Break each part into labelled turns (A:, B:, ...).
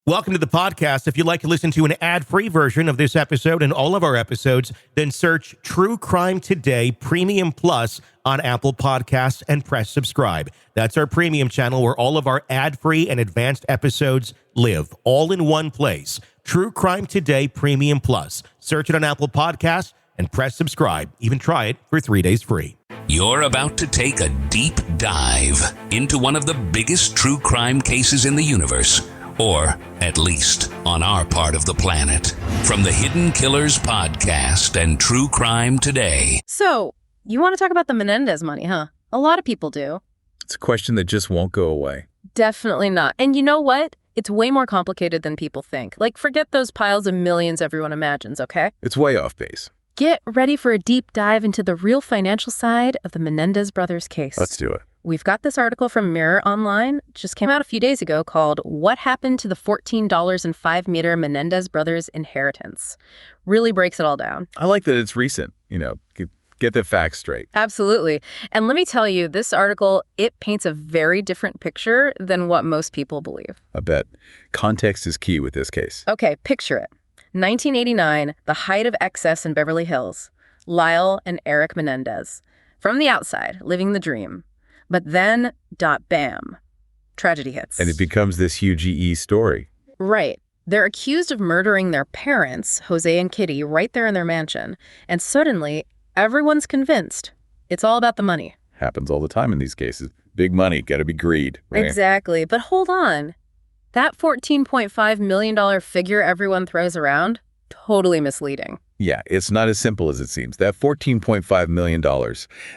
A: Welcome to the podcast. If you'd like to listen to an ad-free version of this episode and all of our episodes, then search True Crime Today Premium Plus on Apple Podcasts and press subscribe. That's our premium channel where all of our ad-free and advanced episodes live, all in one place. True Crime Today Premium Plus. Search it on Apple Podcasts and press subscribe. Even try it for 3 days free.
B: You're about to take a deep dive into one of the biggest true crime cases in the universe. Or, at least, on our part of the planet. From the Hidden Killers podcast and True Crime Today.
C: So, you want to talk about the Menendez money, huh? A lot of people do.
D: It's a question that just won't go away.
C: Definitely not. And you know what? It's way more complicated than people think. Like, forget those piles of millions everyone imagines, okay?
D: It's way off base.
C: Get ready for a deep dive into the real financial side of the Menendez brothers case.
D: Let's do it.
C: We've got this article from Mirror Online, just came out a few days ago, called What Happened to the $14.05 Menendez Brothers Inheritance. Really breaks it all down.
D: I like that it's recent, get the facts straight.
C: Absolutely. And let me tell you, this article, it paints a very different picture than what most people believe.
D: I bet. Context is key with this case.
C: Okay, picture it. 1989, the height of excess in Beverly Hills. Lyle and Erik Menendez. From the outside, living the dream. But then, bam, tragedy hits.
D: And it becomes this huge EE story.
C: Right. They're accused of murdering their parents, Jose and Kitty, right there in their mansion. And suddenly, everyone's convinced it's all about the money.
D: Happens all the time in these cases. Big money, gotta be greed. Right?
C: Exactly. But hold on. That $14.5 million figure everyone throws around, totally misleading.
D: Yeah, it's not as simple as it seems. That $14.5 million,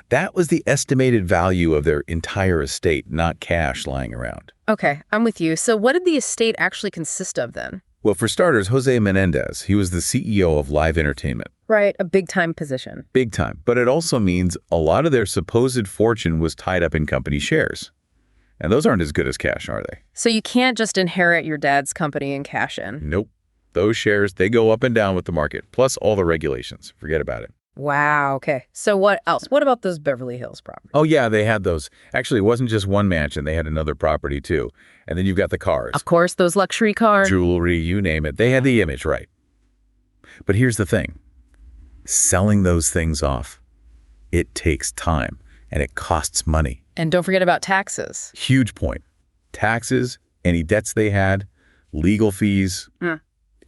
D: that was the estimated value of their entire estate, not cash lying around.
C: Okay, I'm with you. So what did the estate actually consist of then?
D: Well, for starters, Jose Menendez, he was the CEO of Live Entertainment.
C: Right, a big-time position.
D: Big time. But it also means a lot of their supposed fortune was tied up in company shares. And those aren't as good as cash, are they?
C: So you can't just inherit your dad's company and cash in?
D: Nope. Those shares, they go up and down with the market, plus all the regulations. Forget about it.
C: Wow, okay. So what else? What about those Beverly Hills properties?
D: Oh, yeah, they had those. Actually, it wasn't just one mansion. They had another property, too. And then you've got the cars.
C: Of course, those luxury cars.
D: Jewelry, you name it. They had the image right. But here's the thing. Selling those things off, it takes time, and it costs money.
C: And don't forget about taxes.
D: Huge point. Taxes, any debts they had, legal fees.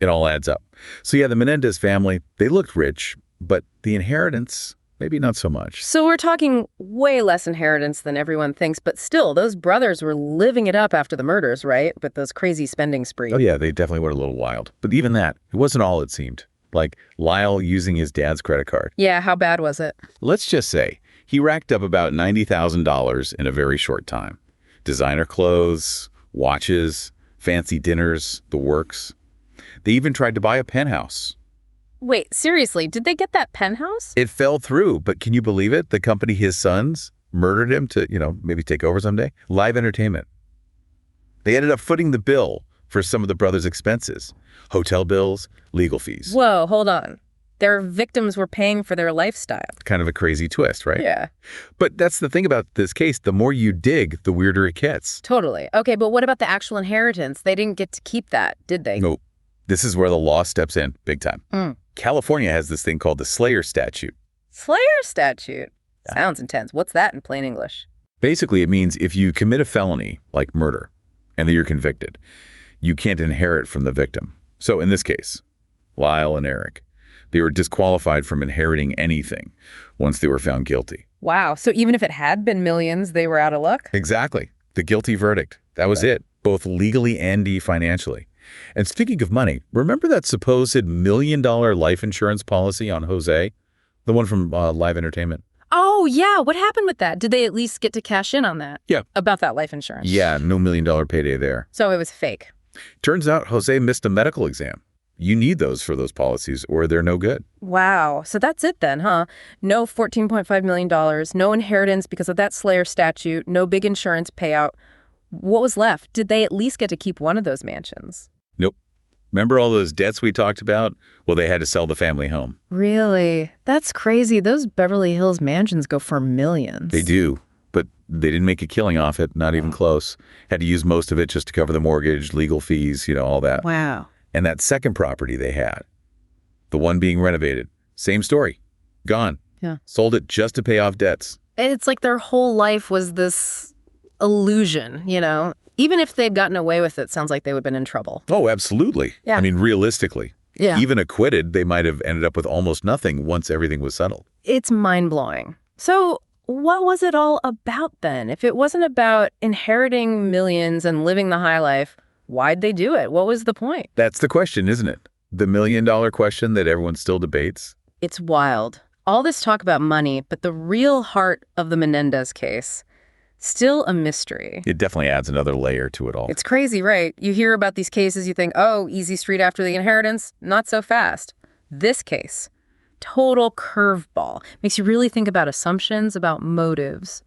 D: It all adds up. So yeah, the Menendez family, they looked rich, but the inheritance, maybe not so much.
C: So we're talking way less inheritance than everyone thinks, but still, those brothers were living it up after the murders, right? With those crazy spending sprees.
D: Oh yeah, they definitely were a little wild. But even that, it wasn't all it seemed. Like Lyle using his dad's credit card.
C: Yeah, how bad was it?
D: Let's just say he racked up about $90,000 in a very short time. Designer clothes, watches, fancy dinners, the works. They even tried to buy a penthouse.
C: Wait, seriously, did they get that penthouse?
D: It fell through, but can you believe it? The company his sons murdered him to, maybe take over someday. Live Entertainment. They ended up footing the bill for some of the brothers' expenses. Hotel bills, legal fees.
C: Whoa, hold on. Their victims were paying for their lifestyle.
D: Kind of a crazy twist, right?
C: Yeah.
D: But that's the thing about this case. The more you dig, the weirder it gets.
C: Totally. Okay, but what about the actual inheritance? They didn't get to keep that, did they?
D: Nope. This is where the law steps in, big time. California has this thing called the Slayer Statute.
C: Slayer Statute? Yeah. Sounds intense. What's that in plain English?
D: Basically, it means if you commit a felony, like murder, and then you're convicted, you can't inherit from the victim. So in this case, Lyle and Erik, they were disqualified from inheriting anything once they were found guilty.
C: Wow. So even if it had been millions, they were out of luck?
D: Exactly. The guilty verdict. That was it, both legally and financially. And speaking of money, remember that supposed $1 million life insurance policy on Jose? The one from Live Entertainment?
C: Oh, yeah. What happened with that? Did they at least get to cash in on that?
D: Yeah.
C: About that life insurance?
D: Yeah, no $1 million payday there.
C: So it was fake.
D: Turns out Jose missed a medical exam. You need those for those policies or they're no good.
C: Wow. So that's it then, huh? No $14.5 million, no inheritance because of that Slayer statute, no big insurance payout. What was left? Did they at least get to keep one of those mansions?
D: Nope. Remember all those debts we talked about? Well, they had to sell the family home.
C: Really? That's crazy. Those Beverly Hills mansions go for millions.
D: They do. but they didn't make a killing off it, not even close. Had to use most of it just to cover the mortgage, legal fees, all that.
E: Wow.
D: And that second property they had, the one being renovated, same story. Gone.
C: Yeah.
D: Sold it just to pay off debts.
C: It's like their whole life was this illusion, Even if they'd gotten away with it, sounds like they would have been in trouble.
D: Oh, absolutely.
C: Yeah.
D: I mean, realistically.
C: Yeah.
D: Even acquitted, they might have ended up with almost nothing once everything was settled.
C: It's mind-blowing. So what was it all about then? If it wasn't about inheriting millions and living the high life, why'd they do it? What was the point?
D: That's the question, isn't it? The million-dollar question that everyone still debates.
C: It's wild. All this talk about money, but the real heart of the Menendez case, still a mystery.
D: It definitely adds another layer to it all.
C: It's crazy, right? You hear about these cases, you think, oh, easy street after the inheritance. Not so fast. This case, total curveball. Makes you really think about assumptions, about motives.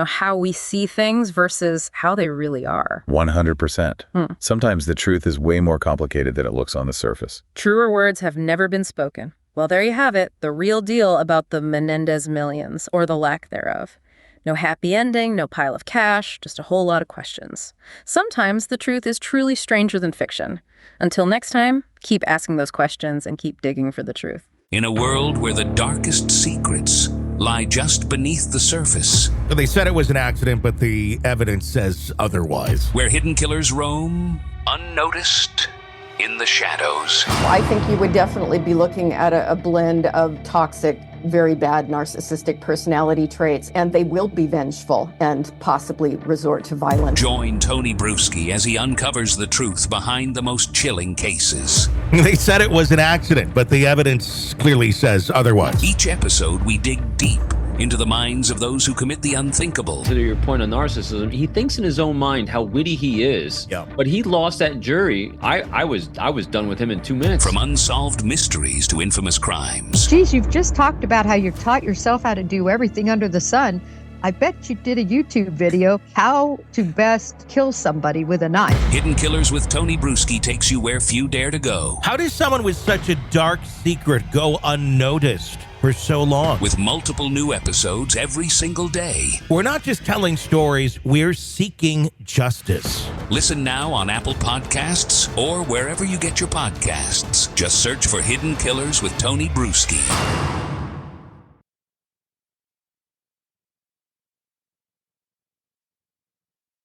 C: How we see things versus how they really are.
D: 100%. Sometimes the truth is way more complicated than it looks on the surface.
C: Truer words have never been spoken. Well, there you have it, the real deal about the Menendez millions, or the lack thereof. No happy ending, no pile of cash, just a whole lot of questions. Sometimes the truth is truly stranger than fiction. Until next time, keep asking those questions and keep digging for the truth.
B: In a world where the darkest secrets lie just beneath the surface,
A: They said it was an accident, but the evidence says otherwise.
B: where hidden killers roam unnoticed in the shadows.
F: I think you would definitely be looking at a blend of toxic, very bad narcissistic personality traits, and they will be vengeful and possibly resort to violence.
B: Join Tony Bruschi as he uncovers the truth behind the most chilling cases.
A: They said it was an accident, but the evidence clearly says otherwise.
B: Each episode, we dig deep into the minds of those who commit the unthinkable.
G: To your point on narcissism, he thinks in his own mind how witty he is.
A: Yeah.
G: But he lost that jury. I was done with him in 2 minutes.
B: From unsolved mysteries to infamous crimes.
E: Geez, you've just talked about how you've taught yourself how to do everything under the sun. I bet you did a YouTube video, how to best kill somebody with a knife.
B: Hidden Killers with Tony Bruschi takes you where few dare to go.
A: How does someone with such a dark secret go unnoticed for so long?
B: With multiple new episodes every single day.
A: We're not just telling stories, we're seeking justice.
B: Listen now on Apple Podcasts or wherever you get your podcasts. Just search for Hidden Killers with Tony Bruschi.